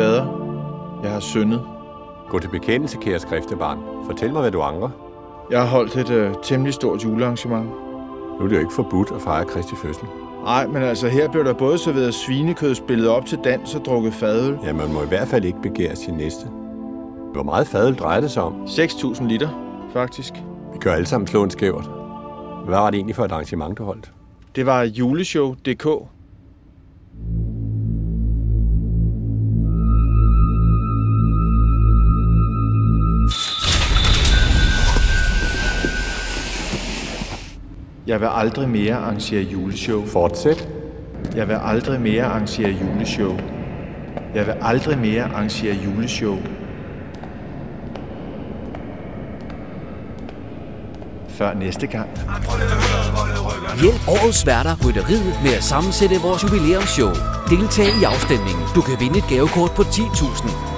fader. Jeg har syndet. Gå til bekendelse, kære skriftebarn. Fortæl mig, hvad du angrer. Jeg har holdt et temmelig stort julearrangement. Nu er det jo ikke forbudt at fejre Kristi fødsel. Nej, men altså her blev der både serveret svinekød, spillet op til dans og drukket fadøl. Ja, man må i hvert fald ikke begære sin næste. Hvor meget fadøl drejer det sig om? 6.000 liter, faktisk. Vi gør alle sammen slå en skævert. Hvad var det egentlig for et arrangement, du holdt? Det var juleshow.dk. Jeg vil aldrig mere arrangere juleshow. Fortsæt. Jeg vil aldrig mere arrangere juleshow. Jeg vil aldrig mere arrangere juleshow. Før næste gang. Hjælp årets værter Rytteriet med at sammensætte vores jubilæumsshow. Deltag i afstemningen. Du kan vinde et gavekort på 10.000.